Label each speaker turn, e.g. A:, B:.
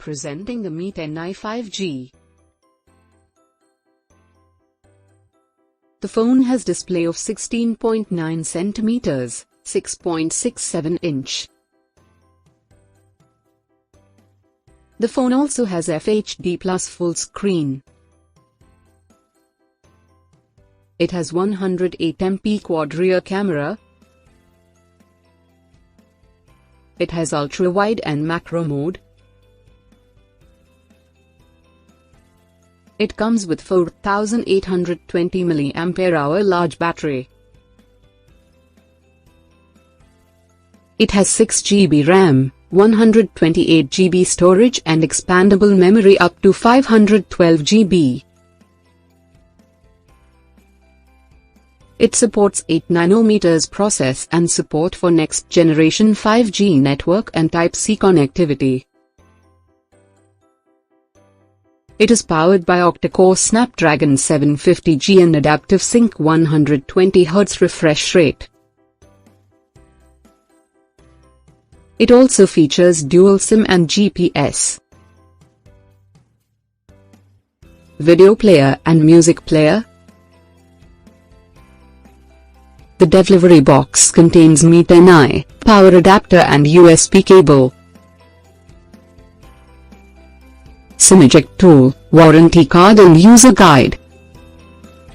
A: presenting the Mi 10i 5G. The phone has display of 16.9 cm, 6.67 inch. The phone also has FHD Plus full screen. It has 108MP quad rear camera. It has ultra-wide and macro mode. It comes with 4820 mAh large battery. It has 6GB RAM, 128GB storage and expandable memory up to 512GB. It supports 8nm process and support for next generation 5G network and Type-C connectivity. It is powered by octa-core Snapdragon 750G and adaptive sync 120Hz refresh rate. It also features dual SIM and GPS. Video player and music player. The delivery box contains Mi 10i, power adapter and USB cable. SIM eject tool, warranty card and user guide.